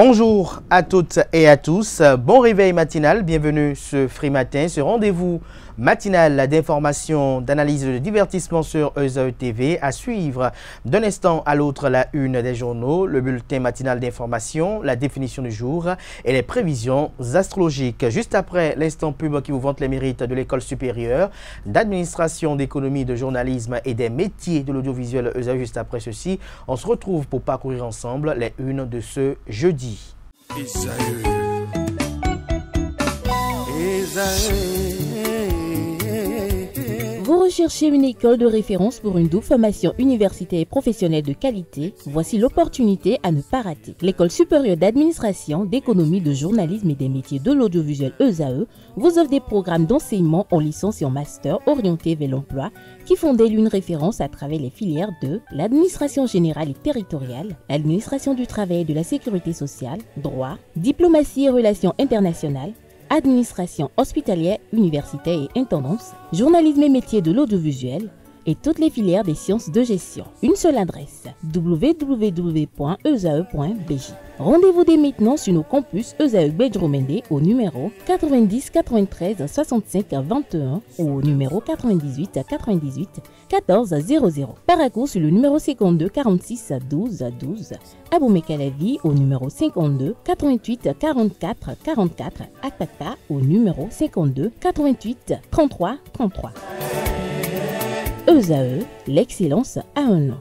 Bonjour à toutes et à tous, bon réveil matinal, bienvenue ce Free Matin, ce rendez-vous matinal d'information, d'analyse et de divertissement sur ESAE TV. À suivre d'un instant à l'autre la une des journaux, le bulletin matinal d'information, la définition du jour et les prévisions astrologiques. Juste après l'instant pub qui vous vante les mérites de l'école supérieure d'administration, d'économie, de journalisme et des métiers de l'audiovisuel ESAE. Juste après ceci, on se retrouve pour parcourir ensemble les unes de ce jeudi. Vous recherchez une école de référence pour une double formation universitaire et professionnelle de qualité? Voici l'opportunité à ne pas rater. L'École supérieure d'administration, d'économie, de journalisme et des métiers de l'audiovisuel ESAE vous offre des programmes d'enseignement en licence et en master orientés vers l'emploi qui font d'elle une référence à travers les filières de l'administration générale et territoriale, l'administration du travail et de la sécurité sociale, droit, diplomatie et relations internationales, administration hospitalière, universitaire et intendance, journalisme et métiers de l'audiovisuel et toutes les filières des sciences de gestion. Une seule adresse, www.esae.bj. Rendez-vous dès maintenant sur nos campus ESAE Bedjromende au numéro 90 93 65 21 ou au numéro 98 98 14 00. Paracourt sur le numéro 52 46 12 12. Aboumé-Calavi au numéro 52 88 44 44. Akpakpa au numéro 52 88 33 33. ESAE, l'excellence a un nom.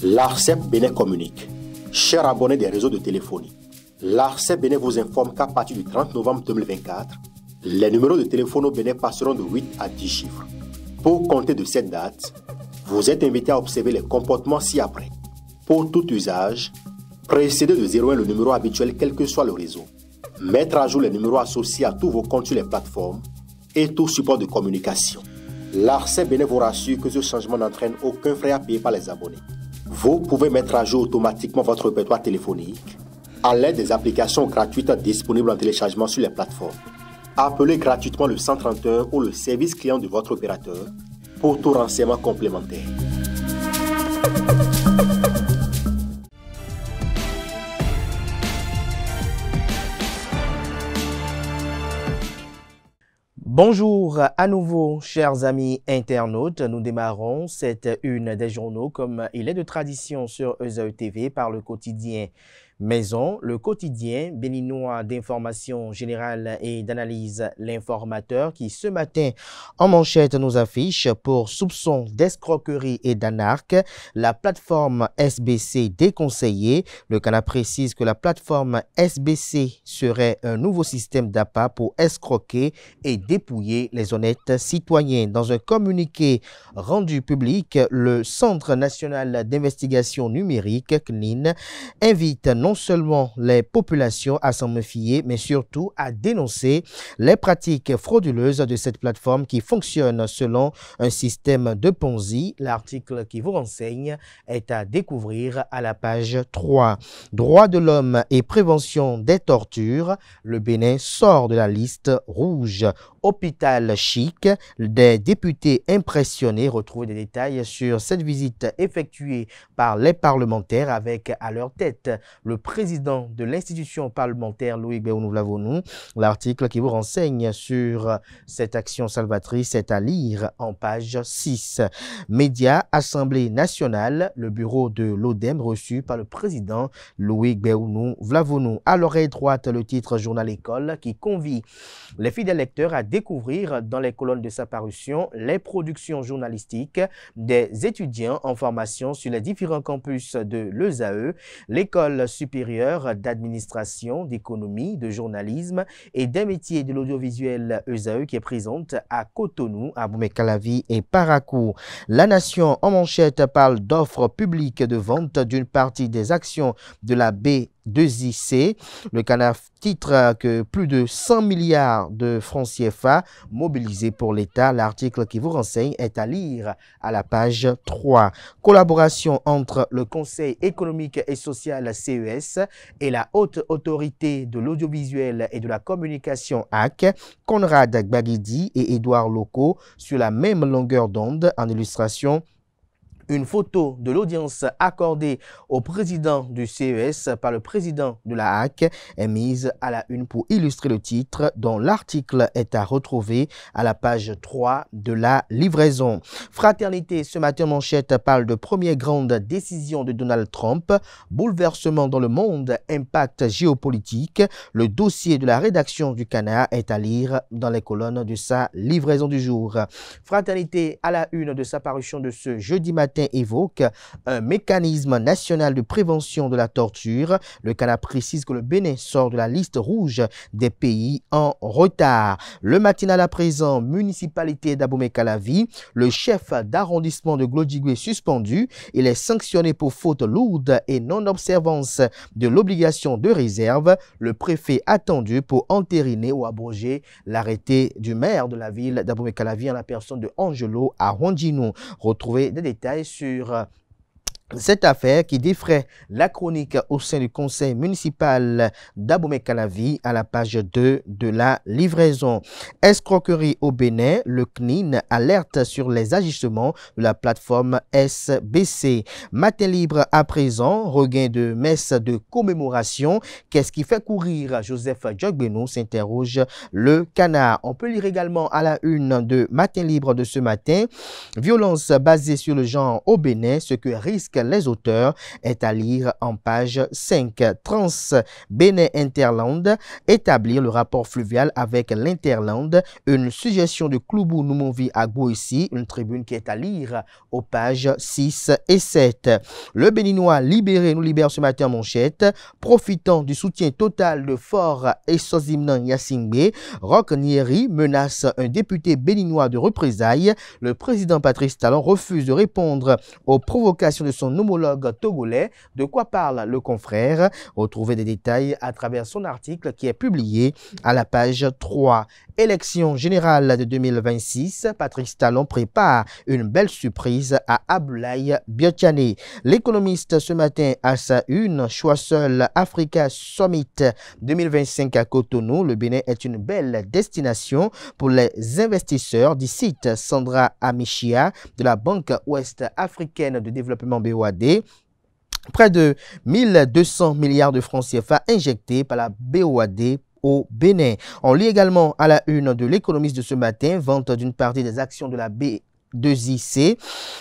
L'ARCEP Bénin communique. Chers abonnés des réseaux de téléphonie, l'ARCEP Bénin vous informe qu'à partir du 30 novembre 2024, les numéros de téléphone au Bénin passeront de 8 à 10 chiffres. Pour compter de cette date, vous êtes invité à observer les comportements ci-après. Pour tout usage, précédez de 01 le numéro habituel quel que soit le réseau. Mettre à jour les numéros associés à tous vos comptes sur les plateformes et tout support de communication. L'ARCEP Bénin vous rassure que ce changement n'entraîne aucun frais à payer par les abonnés. Vous pouvez mettre à jour automatiquement votre répertoire téléphonique à l'aide des applications gratuites disponibles en téléchargement sur les plateformes. Appelez gratuitement le 131 ou le service client de votre opérateur pour tout renseignement complémentaire. Bonjour à nouveau, chers amis internautes. Nous démarrons cette une des journaux comme il est de tradition sur ESAE TV par le quotidien Maison, le quotidien béninois d'information générale et d'analyse L'Informateur qui ce matin en manchette nous affiche pour soupçons d'escroquerie et d'anarque, la plateforme SBC déconseillée. Le Canard précise que la plateforme SBC serait un nouveau système d'appât pour escroquer et dépouiller les honnêtes citoyens. Dans un communiqué rendu public, le Centre national d'investigation numérique, CNIN, invite non seulement les populations à s'en méfier, mais surtout à dénoncer les pratiques frauduleuses de cette plateforme qui fonctionne selon un système de Ponzi. L'article qui vous renseigne est à découvrir à la page 3. Droits de l'homme et prévention des tortures, le Bénin sort de la liste rouge. Hôpital chic, des députés impressionnés. Retrouvez des détails sur cette visite effectuée par les parlementaires avec à leur tête le président de l'institution parlementaire Loïc Béounou-Vlavonou. L'article qui vous renseigne sur cette action salvatrice est à lire en page 6. Médias, Assemblée nationale, le bureau de l'ODEM reçu par le président Loïc Béounou-Vlavonou. À l'oreille droite, le titre Journal École qui convie les fidèles lecteurs à découvrir dans les colonnes de sa parution les productions journalistiques des étudiants en formation sur les différents campus de l'ESAE, l'école supérieure d'administration, d'économie, de journalisme et des métiers de l'audiovisuel ESAE qui est présente à Cotonou, à Aboumé-Calavi et Paracourt. La Nation en manchette parle d'offres publiques de vente d'une partie des actions de la BASF 2IC. Le Canard titre que plus de 100 milliards de francs CFA mobilisés pour l'État. L'article qui vous renseigne est à lire à la page 3. Collaboration entre le Conseil économique et social CES et la Haute Autorité de l'audiovisuel et de la communication AC, Conrad Gbagidi et Édouard Locaux sur la même longueur d'onde. En illustration, une photo de l'audience accordée au président du CES par le président de la HAC est mise à la une pour illustrer le titre dont l'article est à retrouver à la page 3 de la livraison. Fraternité, ce matin manchette parle de première grande décision de Donald Trump, bouleversement dans le monde, impact géopolitique. Le dossier de la rédaction du Canard est à lire dans les colonnes de sa livraison du jour. Fraternité, à la une de sa parution de ce jeudi matin, évoque un mécanisme national de prévention de la torture. Le Canard précise que le Bénin sort de la liste rouge des pays en retard. Le matinal à présent, municipalité d'Abomey-Calavi, le chef d'arrondissement de Glodjigwe suspendu. Il est sanctionné pour faute lourde et non-observance de l'obligation de réserve. Le préfet attendu pour entériner ou abroger l'arrêté du maire de la ville d'Abomey-Calavi en la personne de Angelo Arwandjinou. Retrouvez des détails sur cette affaire qui défraie la chronique au sein du conseil municipal d'Abomey-Calavi à la page 2 de la livraison. Escroquerie au Bénin, le CNIN alerte sur les agissements de la plateforme SBC. Matin libre à présent, regain de messe de commémoration. Qu'est-ce qui fait courir Joseph Djogbenou, s'interroge le Canard. On peut lire également à la une de Matin libre de ce matin, violence basée sur le genre au Bénin, ce que risquent les auteurs est à lire en page 5. Trans Bénin Interland, établir le rapport fluvial avec l'Interland, une suggestion de Kloubou Noumonvi Agbo ici, une tribune qui est à lire aux pages 6 et 7. Le Béninois libéré nous libère ce matin en manchette, profitant du soutien total de Fort et Sozimnan Yassingbe, Roch Nieri menace un député béninois de représailles. Le président Patrice Talon refuse de répondre aux provocations de son homologue togolais. De quoi parle le confrère? Retrouvez des détails à travers son article qui est publié à la page 3. Élection générale de 2026, Patrice Talon prépare une belle surprise à Abdoulaye Biotchane. L'économiste ce matin à sa une, choix seul Africa Summit 2025 à Cotonou. Le Bénin est une belle destination pour les investisseurs, dit cite Sandra Amichia de la Banque Ouest Africaine de Développement BOAD. Près de 1200 milliards de francs CFA injectés par la BOAD au Bénin. On lit également à la une de l'économiste de ce matin, vente d'une partie des actions de la B2IC,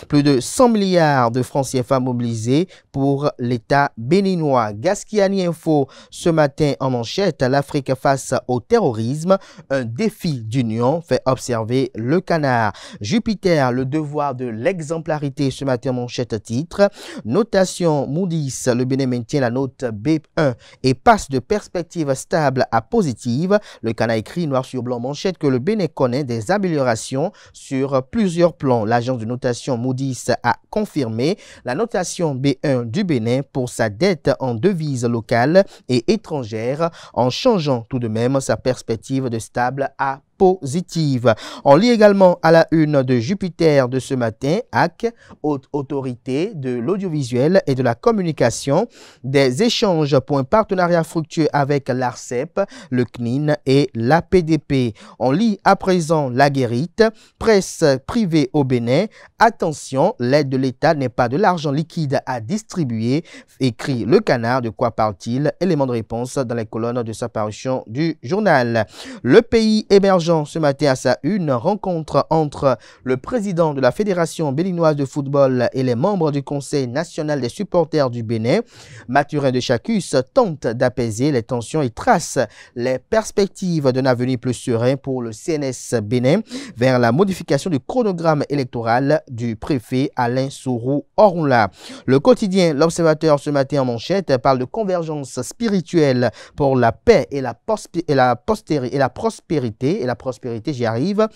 plus de 100 milliards de francs CFA mobilisés pour l'État béninois. Gaskiani Info ce matin en manchette, l'Afrique face au terrorisme, un défi d'union, fait observer le Canard. Jupiter, le devoir de l'exemplarité ce matin en manchette titre, notation Moody's, le Bénin maintient la note B1 et passe de perspective stable à positive. Le Canard écrit noir sur blanc manchette que le Bénin connaît des améliorations sur plusieurs plans. L'agence de notation Moody's a confirmé la notation B1 du Bénin pour sa dette en devises locales et étrangères en changeant tout de même sa perspective de stable à positive. On lit également à la une de Jupiter de ce matin, HAC, Haute Autorité de l'audiovisuel et de la communication, des échanges pour un partenariat fructueux avec l'ARCEP, le CNIN et l'APDP. On lit à présent la guérite, presse privée au Bénin. Attention, l'aide de l'État n'est pas de l'argent liquide à distribuer, écrit le Canard. De quoi parle-t-il? Élément de réponse dans les colonnes de sa parution du journal. Le pays émergent ce matin à sa une, rencontre entre le président de la Fédération béninoise de football et les membres du Conseil national des supporters du Bénin. Mathurin de Chacus tente d'apaiser les tensions et trace les perspectives d'un avenir plus serein pour le CNS Bénin vers la modification du chronogramme électoral du préfet Alain Sourou Orunla. Le quotidien L'Observateur ce matin en manchette parle de convergence spirituelle pour la paix et la prospérité, j'y arrive.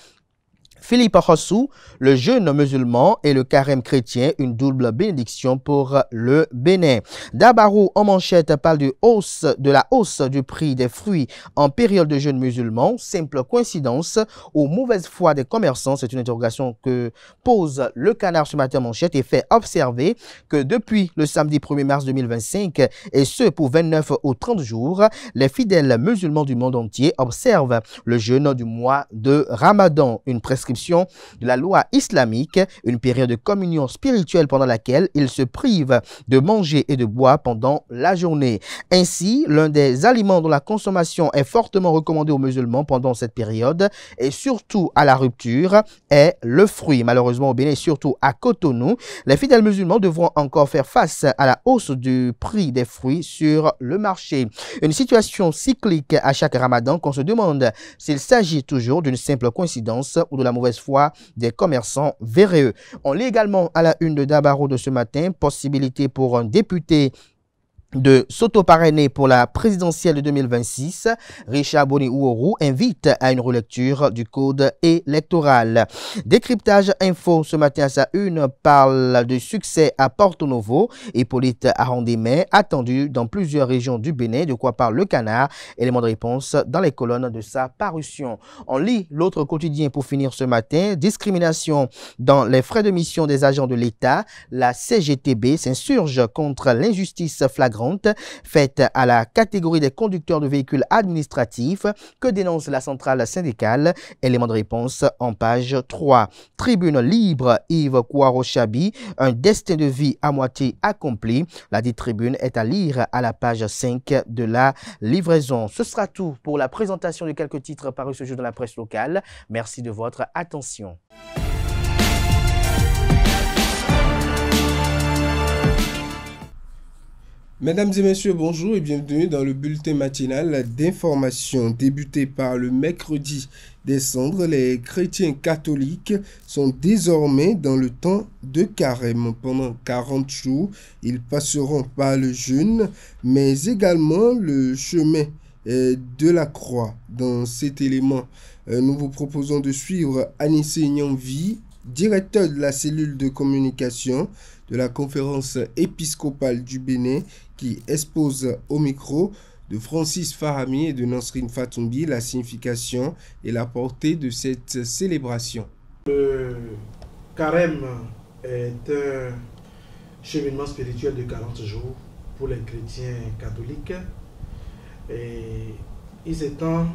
Philippe Hossou, le jeûne musulman et le carême chrétien, une double bénédiction pour le Bénin. Dabarou en manchette parle de la hausse du prix des fruits en période de jeûne musulman. Simple coïncidence ou mauvaise foi des commerçants? C'est une interrogation que pose le Canard ce matin manchette et fait observer que depuis le samedi 1er mars 2025 et ce pour 29 ou 30 jours, les fidèles musulmans du monde entier observent le jeûne du mois de Ramadan, une prescription de la loi islamique, une période de communion spirituelle pendant laquelle ils se privent de manger et de boire pendant la journée. Ainsi, l'un des aliments dont la consommation est fortement recommandée aux musulmans pendant cette période et surtout à la rupture est le fruit. Malheureusement au Bénin, surtout à Cotonou, les fidèles musulmans devront encore faire face à la hausse du prix des fruits sur le marché. Une situation cyclique à chaque Ramadan qu'on se demande s'il s'agit toujours d'une simple coïncidence ou de la mauvaise foi des commerçants véreux. On lit également à la une de Dabarou de ce matin, possibilité pour un député de s'auto-parrainer pour la présidentielle de 2026. Richard Boni Ouourou invite à une relecture du code électoral. Décryptage info ce matin à sa une parle de succès à Porto Novo. Hippolyte Arandemé attendu dans plusieurs régions du Bénin, de quoi parle le Canard. Élément de réponse dans les colonnes de sa parution. On lit l'autre quotidien pour finir ce matin. Discrimination dans les frais de mission des agents de l'État. La CGTB s'insurge contre l'injustice flagrante faite à la catégorie des conducteurs de véhicules administratifs que dénonce la centrale syndicale. Élément de réponse en page 3. Tribune libre, Yves Kouaro-Chabi, un destin de vie à moitié accompli. La dite tribune est à lire à la page 5 de la livraison. Ce sera tout pour la présentation de quelques titres parus ce jour dans la presse locale. Merci de votre attention. Mesdames et messieurs, bonjour et bienvenue dans le bulletin matinal d'information. Débuté par le mercredi des cendres, les chrétiens catholiques sont désormais dans le temps de carême. Pendant 40 jours, ils passeront par le jeûne, mais également le chemin de la croix. Dans cet élément, nous vous proposons de suivre Anissé Nyanvi, directeur de la cellule de communication de la conférence épiscopale du Bénin, qui expose au micro de Francis Farami et de Nasrine Fatoumbi la signification et la portée de cette célébration. Le carême est un cheminement spirituel de 40 jours pour les chrétiens catholiques et il s'étend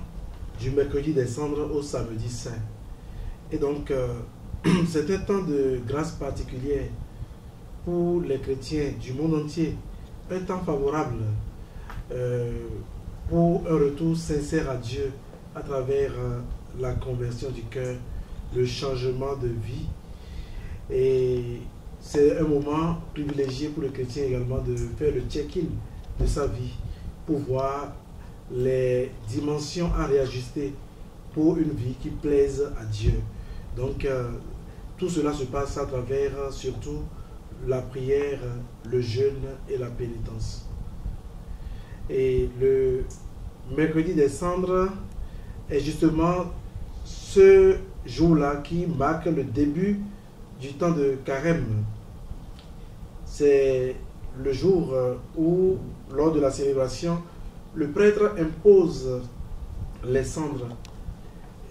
du mercredi des cendres au samedi saint. Et donc, c'est un temps de grâce particulière pour les chrétiens du monde entier, un temps favorable pour un retour sincère à Dieu à travers la conversion du cœur, le changement de vie. Et c'est un moment privilégié pour le chrétien également de faire le check-in de sa vie pour voir les dimensions à réajuster pour une vie qui plaise à Dieu. Donc tout cela se passe à travers surtout la prière, le jeûne et la pénitence. Et le mercredi des cendres est justement ce jour-là qui marque le début du temps de carême. C'est le jour où, lors de la célébration, le prêtre impose les cendres.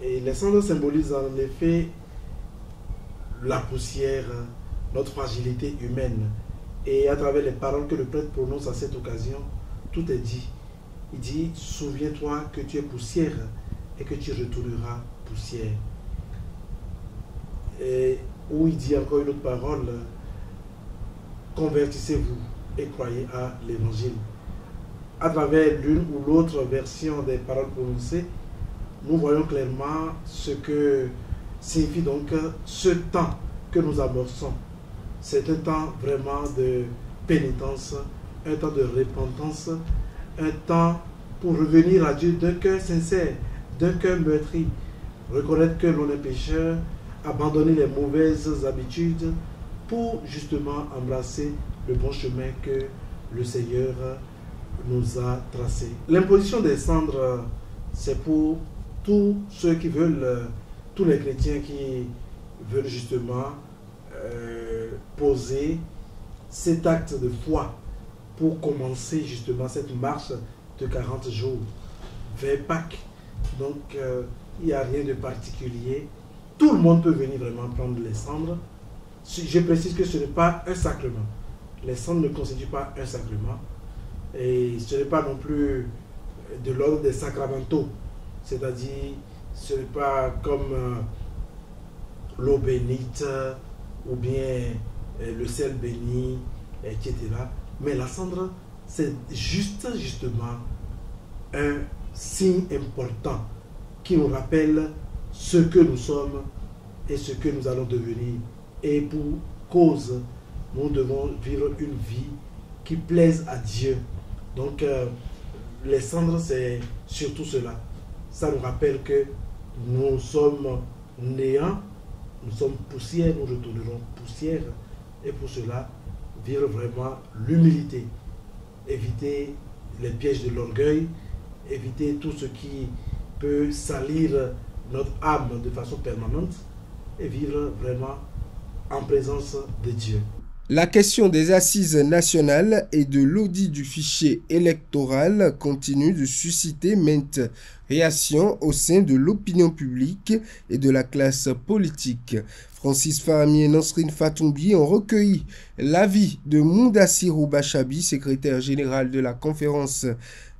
Et les cendres symbolisent en effet la poussière, notre fragilité humaine. Et à travers les paroles que le prêtre prononce à cette occasion, tout est dit. Il dit, souviens-toi que tu es poussière et que tu retourneras poussière. Et où il dit encore une autre parole, convertissez-vous et croyez à l'évangile. À travers l'une ou l'autre version des paroles prononcées, nous voyons clairement ce que signifie donc ce temps que nous amorçons. C'est un temps vraiment de pénitence, un temps de repentance, un temps pour revenir à Dieu d'un cœur sincère, d'un cœur meurtri, reconnaître que l'on est pécheur, abandonner les mauvaises habitudes pour justement embrasser le bon chemin que le Seigneur nous a tracé. L'imposition des cendres, c'est pour tous ceux qui veulent tous les chrétiens qui veulent justement poser cet acte de foi pour commencer justement cette marche de 40 jours vers Pâques. Donc, il n'y a rien de particulier. Tout le monde peut venir vraiment prendre les cendres. Je précise que ce n'est pas un sacrement. Les cendres ne constituent pas un sacrement. Et ce n'est pas non plus de l'ordre des sacramentaux. C'est-à-dire, ce n'est pas comme l'eau bénite ou bien le sel béni, etc. Mais la cendre, c'est justement un signe important qui nous rappelle ce que nous sommes et ce que nous allons devenir. Et pour cause, nous devons vivre une vie qui plaise à Dieu. Donc, les cendres, c'est surtout cela. Ça nous rappelle que nous sommes néants, nous sommes poussière, nous retournerons poussière. Et pour cela, vivre vraiment l'humilité. Éviter les pièges de l'orgueil, éviter tout ce qui peut salir notre âme de façon permanente et vivre vraiment en présence de Dieu. La question des assises nationales et de l'audit du fichier électoral continue de susciter maintes réactions au sein de l'opinion publique et de la classe politique. Francis Fahmy et Nasrin Fatoumbi ont recueilli l'avis de Moudassirou Bachabi, secrétaire général de la conférence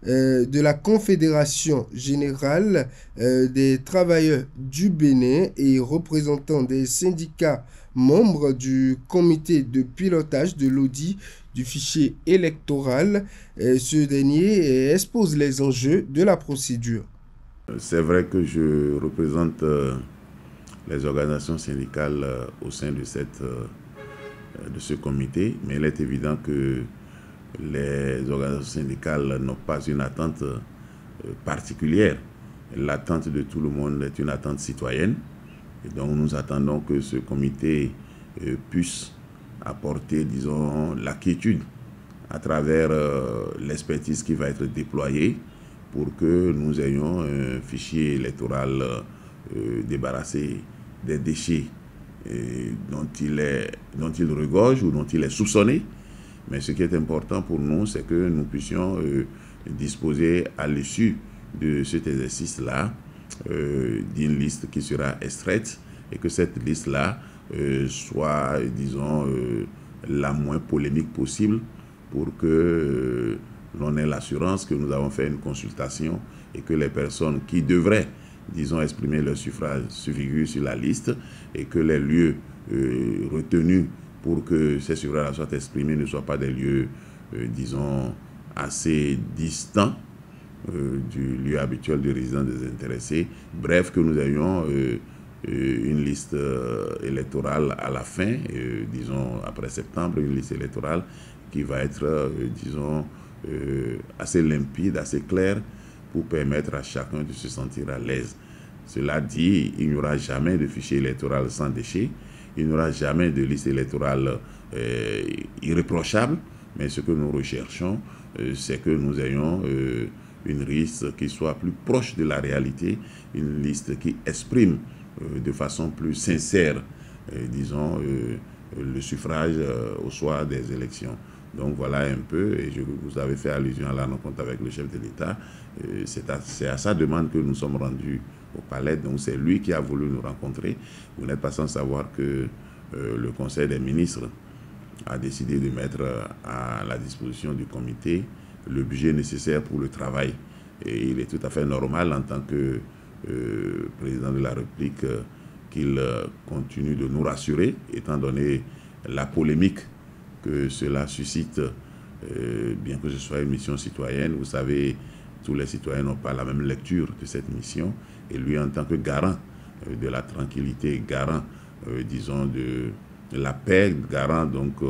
de la Confédération générale des travailleurs du Bénin et représentant des syndicats membres du comité de pilotage de l'audit du fichier électoral. Ce dernier expose les enjeux de la procédure. C'est vrai que je représente les organisations syndicales au sein de ce comité, mais il est évident que les organisations syndicales n'ont pas une attente particulière. L'attente de tout le monde est une attente citoyenne. Et donc nous attendons que ce comité puisse apporter, disons, la quiétude à travers l'expertise qui va être déployée pour que nous ayons un fichier électoral débarrassé des déchets dont il regorge ou dont il est soupçonné. Mais ce qui est important pour nous, c'est que nous puissions disposer à l'issue de cet exercice-là d'une liste qui sera extraite et que cette liste-là soit, disons, la moins polémique possible pour que l'on ait l'assurance que nous avons fait une consultation et que les personnes qui devraient, disons, exprimer leur suffrage figurent sur la liste et que les lieux retenus pour que ces suffrages soient exprimés ne soient pas des lieux, disons, assez distants du lieu habituel de résidence des intéressés. Bref, que nous ayons une liste électorale à la fin, disons après septembre, une liste électorale qui va être, disons, assez limpide, assez claire pour permettre à chacun de se sentir à l'aise. Cela dit, il n'y aura jamais de fichier électoral sans déchets, il n'y aura jamais de liste électorale irréprochable, mais ce que nous recherchons, c'est que nous ayons une liste qui soit plus proche de la réalité, une liste qui exprime de façon plus sincère, disons, le suffrage au soir des élections. Donc voilà un peu, et vous avez fait allusion à la rencontre avec le chef de l'État, c'est à sa demande que nous sommes rendus au palais, donc c'est lui qui a voulu nous rencontrer. Vous n'êtes pas sans savoir que le Conseil des ministres a décidé de mettre à la disposition du comité le budget nécessaire pour le travail. Et il est tout à fait normal en tant que président de la République qu'il continue de nous rassurer, étant donné la polémique que cela suscite, bien que ce soit une mission citoyenne. Vous savez, tous les citoyens n'ont pas la même lecture de cette mission. Et lui, en tant que garant de la tranquillité, garant, disons, de la paix, garant donc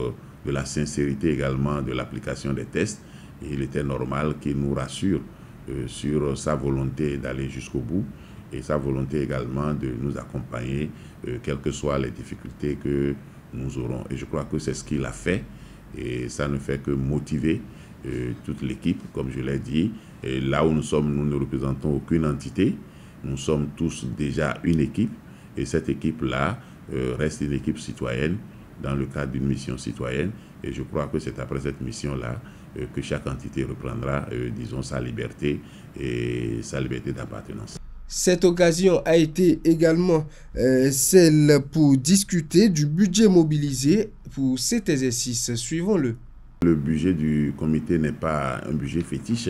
de la sincérité également de l'application des tests, il était normal qu'il nous rassure sur sa volonté d'aller jusqu'au bout et sa volonté également de nous accompagner, quelles que soient les difficultés que nous aurons. Et je crois que c'est ce qu'il a fait et ça ne fait que motiver toute l'équipe, comme je l'ai dit. Et là où nous sommes, nous ne représentons aucune entité. Nous sommes tous déjà une équipe Et cette équipe-là reste une équipe citoyenne dans le cadre d'une mission citoyenne. Et je crois que c'est après cette mission-là que chaque entité reprendra, disons, sa liberté et sa liberté d'appartenance. Cette occasion a été également celle pour discuter du budget mobilisé pour cet exercice. Suivons-le. Le budget du comité n'est pas un budget fétiche.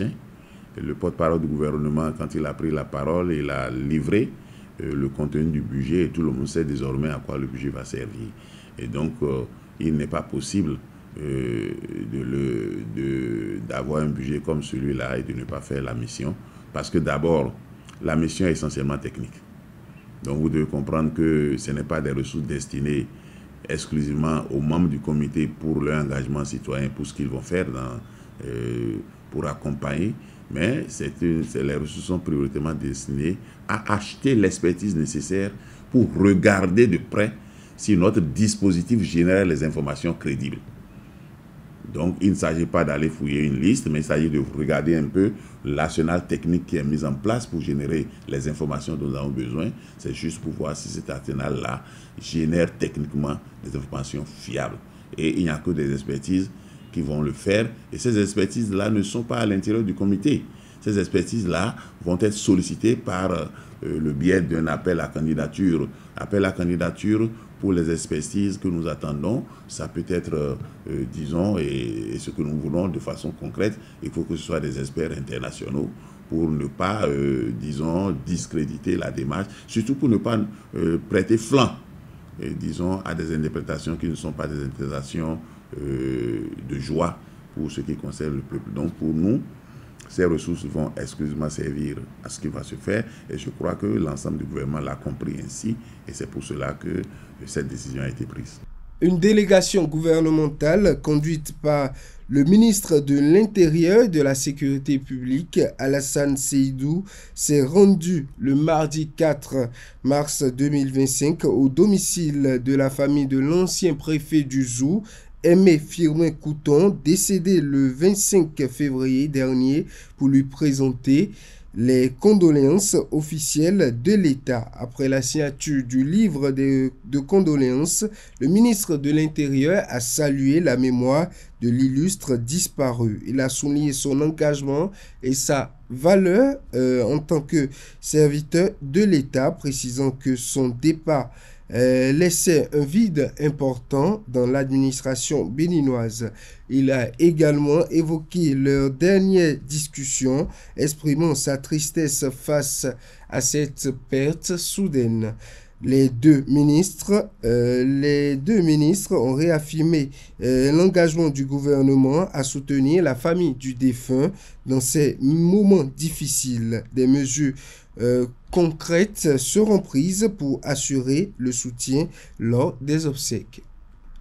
Le porte-parole du gouvernement, quand il a pris la parole, il a livré le contenu du budget et tout le monde sait désormais à quoi le budget va servir. Et donc, il n'est pas possible d'avoir un budget comme celui-là et de ne pas faire la mission. Parce que d'abord, la mission est essentiellement technique. Donc, vous devez comprendre que ce n'est pas des ressources destinées exclusivement aux membres du comité pour leur engagement citoyen, pour ce qu'ils vont faire pour accompagner, mais les ressources sont prioritairement destinées à acheter l'expertise nécessaire pour regarder de près si notre dispositif génère les informations crédibles. Donc, il ne s'agit pas d'aller fouiller une liste, mais il s'agit de regarder un peu l'arsenal technique qui est mis en place pour générer les informations dont nous avons besoin. C'est juste pour voir si cet arsenal-là génère techniquement des informations fiables. Et il n'y a que des expertises qui vont le faire. Et ces expertises-là ne sont pas à l'intérieur du comité. Ces expertises-là vont être sollicitées par le biais d'un appel à candidature. Appel à candidature pour les expertises que nous attendons, ça peut être, disons, et ce que nous voulons de façon concrète, il faut que ce soit des experts internationaux pour ne pas, disons, discréditer la démarche, surtout pour ne pas prêter flanc, disons, à des interprétations qui ne sont pas des interprétations de joie pour ce qui concerne le peuple. Donc pour nous, ces ressources vont exclusivement servir à ce qui va se faire et je crois que l'ensemble du gouvernement l'a compris ainsi et c'est pour cela que cette décision a été prise. Une délégation gouvernementale conduite par le ministre de l'Intérieur et de la Sécurité publique, Alassane Seydou, s'est rendue le mardi 4 mars 2025 au domicile de la famille de l'ancien préfet du Zou, Aimé Firmin Couton, décédé le 25 février dernier, pour lui présenter les condoléances officielles de l'État. Après la signature du livre de condoléances, le ministre de l'Intérieur a salué la mémoire de l'illustre disparu. Il a souligné son engagement et sa valeur en tant que serviteur de l'État, précisant que son départ laissait un vide important dans l'administration béninoise. Il a également évoqué leur dernière discussion, exprimant sa tristesse face à cette perte soudaine. Les deux ministres ont réaffirmé l'engagement du gouvernement à soutenir la famille du défunt dans ces moments difficiles. Des mesures concrètes seront prises pour assurer le soutien lors des obsèques.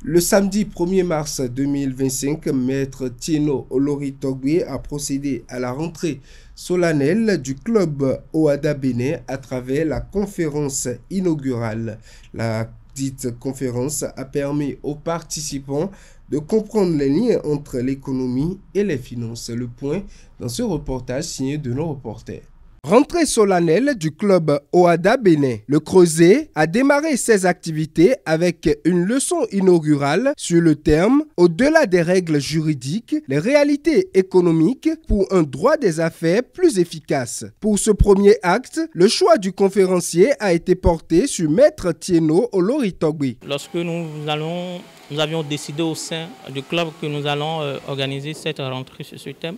Le samedi 1er mars 2025, Maître Tieno Olori Togbe a procédé à la rentrée solennelle du club OADA Bénin à travers la conférence inaugurale. La dite conférence a permis aux participants de comprendre les liens entre l'économie et les finances. Le point dans ce reportage signé de nos reporters. Rentrée solennelle du club OADA Bénin. Le Creuset a démarré ses activités avec une leçon inaugurale sur le terme « Au-delà des règles juridiques, les réalités économiques pour un droit des affaires plus efficace ». Pour ce premier acte, le choix du conférencier a été porté sur Maître Tieno Olori Togbe. Lorsque nous avions décidé au sein du club que nous allons organiser cette rentrée sur ce thème,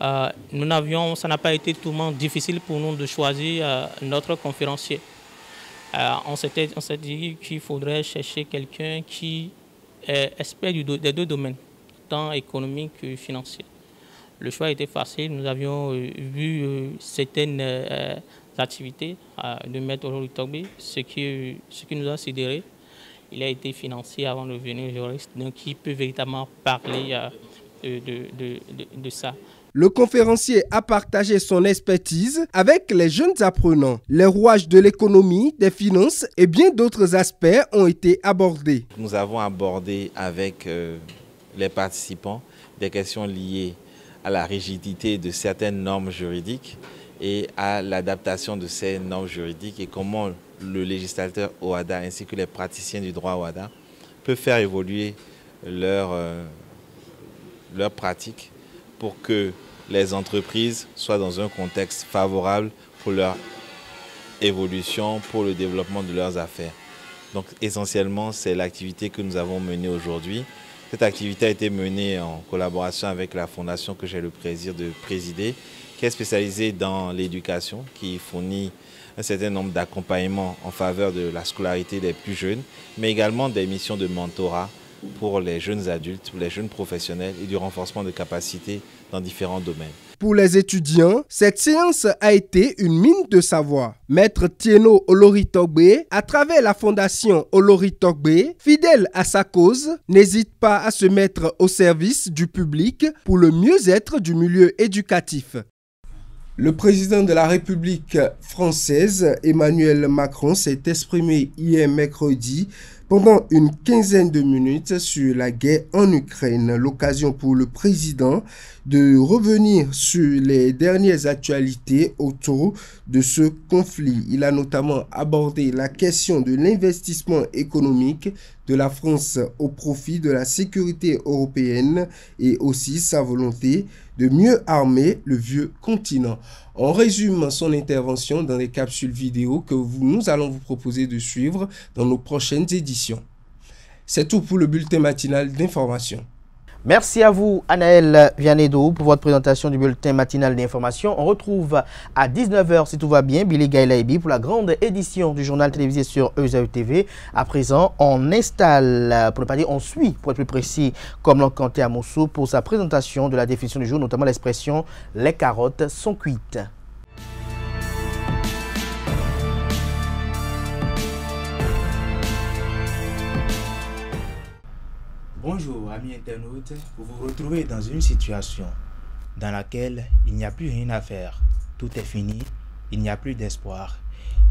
ça n'a pas été tout le monde difficile pour nous de choisir notre conférencier. On s'est dit qu'il faudrait chercher quelqu'un qui est expert des deux domaines, tant économique que financier. Le choix était facile. Nous avions vu certaines activités de Maître Olori Togbe, ce qui nous a sidéré. Il a été financier avant de devenir juriste, donc il peut véritablement parler de ça. Le conférencier a partagé son expertise avec les jeunes apprenants. Les rouages de l'économie, des finances et bien d'autres aspects ont été abordés. Nous avons abordé avec les participants des questions liées à la rigidité de certaines normes juridiques et à l'adaptation de ces normes juridiques et comment le législateur OHADA ainsi que les praticiens du droit OHADA peuvent faire évoluer leurs pratiques pour que les entreprises soient dans un contexte favorable pour leur évolution, pour le développement de leurs affaires. Donc essentiellement, c'est l'activité que nous avons menée aujourd'hui. Cette activité a été menée en collaboration avec la fondation que j'ai le plaisir de présider, qui est spécialisée dans l'éducation, qui fournit un certain nombre d'accompagnements en faveur de la scolarité des plus jeunes, mais également des missions de mentorat pour les jeunes adultes, pour les jeunes professionnels et du renforcement de capacités dans différents domaines. Pour les étudiants, cette séance a été une mine de savoir. Maître Tieno Olori-Togbe, à travers la fondation Olori-Togbe, fidèle à sa cause, n'hésite pas à se mettre au service du public pour le mieux-être du milieu éducatif. Le président de la République française, Emmanuel Macron, s'est exprimé hier mercredi pendant une quinzaine de minutes sur la guerre en Ukraine. L'occasion pour le président de revenir sur les dernières actualités autour de ce conflit. Il a notamment abordé la question de l'investissement économique de la France au profit de la sécurité européenne et aussi sa volonté de mieux armer le vieux continent. On résume son intervention dans les capsules vidéo que nous allons vous proposer de suivre dans nos prochaines éditions. C'est tout pour le bulletin matinal d'information. Merci à vous, Anaël Vianedou, pour votre présentation du bulletin matinal d'information. On retrouve à 19h, si tout va bien, Billy Gaïlaïbi pour la grande édition du journal télévisé sur EZAU TV. À présent, on installe, pour ne pas dire on suit, pour être plus précis, comme l'on Kanté Amoussou pour sa présentation de la définition du jour, notamment l'expression « les carottes sont cuites ». Bonjour amis internautes, vous vous retrouvez dans une situation dans laquelle il n'y a plus rien à faire. Tout est fini, il n'y a plus d'espoir.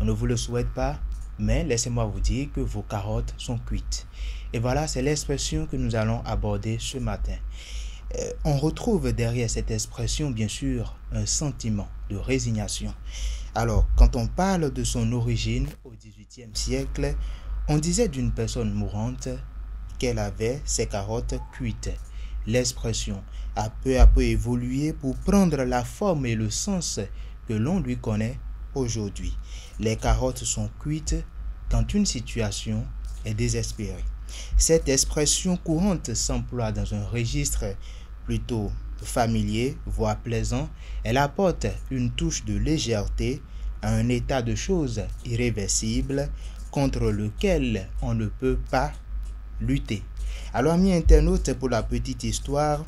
On ne vous le souhaite pas, mais laissez-moi vous dire que vos carottes sont cuites. Et voilà, c'est l'expression que nous allons aborder ce matin. On retrouve derrière cette expression, bien sûr, un sentiment de résignation. Alors, quand on parle de son origine au XVIIIe siècle, on disait d'une personne mourante qu'elle avait ses carottes cuites. L'expression a peu à peu évolué pour prendre la forme et le sens que l'on lui connaît aujourd'hui. Les carottes sont cuites quand une situation est désespérée. Cette expression courante s'emploie dans un registre plutôt familier, voire plaisant. Elle apporte une touche de légèreté à un état de choses irréversible contre lequel on ne peut pas lutter. Alors, amis internautes, pour la petite histoire,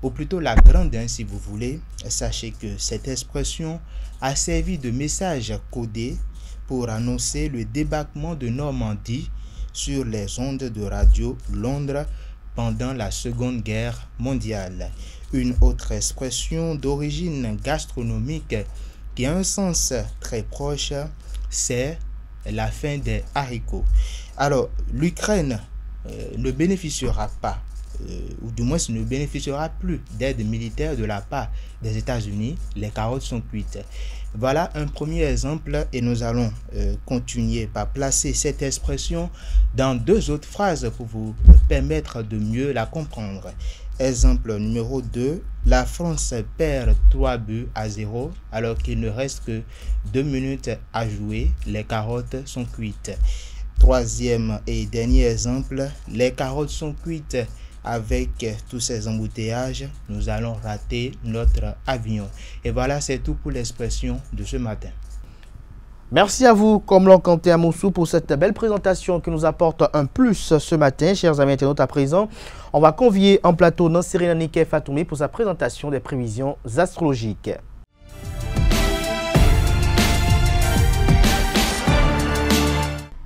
ou plutôt la grande, si vous voulez, sachez que cette expression a servi de message codé pour annoncer le débarquement de Normandie sur les ondes de radio Londres pendant la Seconde Guerre mondiale. Une autre expression d'origine gastronomique qui a un sens très proche, c'est la fin des haricots. Alors, l'Ukraine ne bénéficiera pas, ou du moins ne bénéficiera plus d'aide militaire de la part des États-Unis. Les carottes sont cuites. Voilà un premier exemple et nous allons continuer par placer cette expression dans deux autres phrases pour vous permettre de mieux la comprendre. Exemple numéro 2, la France perd 3-0 alors qu'il ne reste que 2 minutes à jouer. Les carottes sont cuites. Troisième et dernier exemple, les carottes sont cuites. Avec tous ces embouteillages, nous allons rater notre avion. Et voilà, c'est tout pour l'expression de ce matin. Merci à vous, Komlon Kanté Amoussou, pour cette belle présentation qui nous apporte un plus ce matin. Chers amis internautes, à présent, on va convier en plateau Nansirina Nike Fatoumi pour sa présentation des prévisions astrologiques.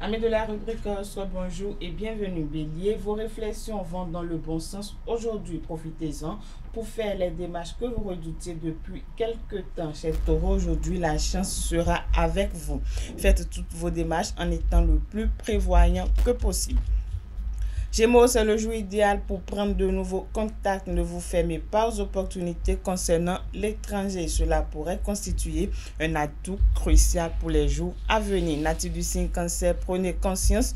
Amis de la rubrique Soit bonjour et bienvenue Bélier. Vos réflexions vont dans le bon sens aujourd'hui. Profitez-en pour faire les démarches que vous redoutez depuis quelque temps. Chers taureaux, aujourd'hui la chance sera avec vous. Faites toutes vos démarches en étant le plus prévoyant que possible. Gémeaux, c'est le jour idéal pour prendre de nouveaux contacts. Ne vous fermez pas aux opportunités concernant l'étranger. Cela pourrait constituer un atout crucial pour les jours à venir. Natif du signe Cancer, prenez conscience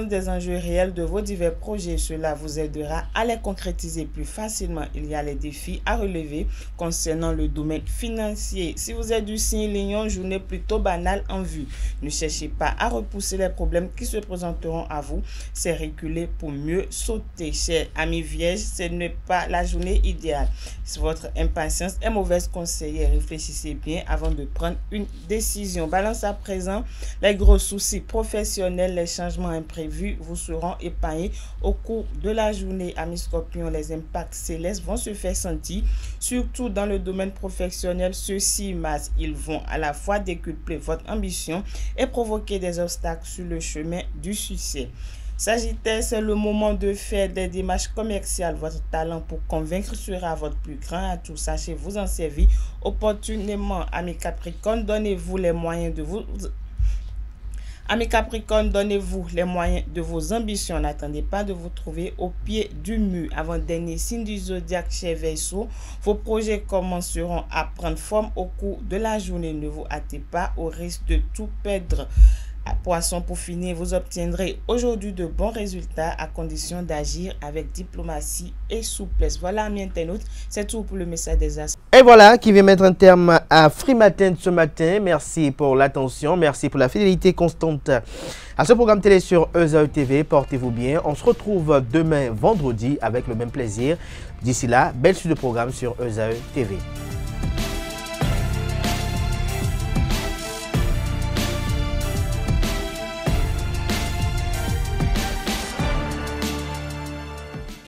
des enjeux réels de vos divers projets. Cela vous aidera à les concrétiser plus facilement. Il y a les défis à relever concernant le domaine financier. Si vous êtes du signe Lion, journée plutôt banale en vue. Ne cherchez pas à repousser les problèmes qui se présenteront à vous. C'est reculer pour mieux sauter. Chers amis Vierges, ce n'est pas la journée idéale. Si votre impatience est mauvaise conseillère, réfléchissez bien avant de prendre une décision. Balance à présent, les gros soucis professionnels, les changements imprévus vous seront épargnés au cours de la journée. Amis Scorpions, les impacts célestes vont se faire sentir, surtout dans le domaine professionnel. Ceux-ci, ils vont à la fois décupler votre ambition et provoquer des obstacles sur le chemin du succès. Sagittaire, c'est le moment de faire des démarches commerciales. Votre talent pour convaincre sera votre plus grand atout. Sachez vous en servir opportunément. Amis Capricorne, donnez-vous les moyens de vous... Amis Capricorne, donnez-vous les moyens de vos ambitions. N'attendez pas de vous trouver au pied du mur. Avant-dernier signe du zodiaque chez Verseau, vos projets commenceront à prendre forme au cours de la journée. Ne vous hâtez pas au risque de tout perdre. À Poisson, pour finir, vous obtiendrez aujourd'hui de bons résultats à condition d'agir avec diplomatie et souplesse. Voilà, amis internautes, c'est tout pour le message des astres. Et voilà qui vient mettre un terme à Free Matin de ce matin. Merci pour l'attention, merci pour la fidélité constante à ce programme télé sur EZAE TV. Portez-vous bien. On se retrouve demain vendredi avec le même plaisir. D'ici là, belle suite de programme sur EZAE TV.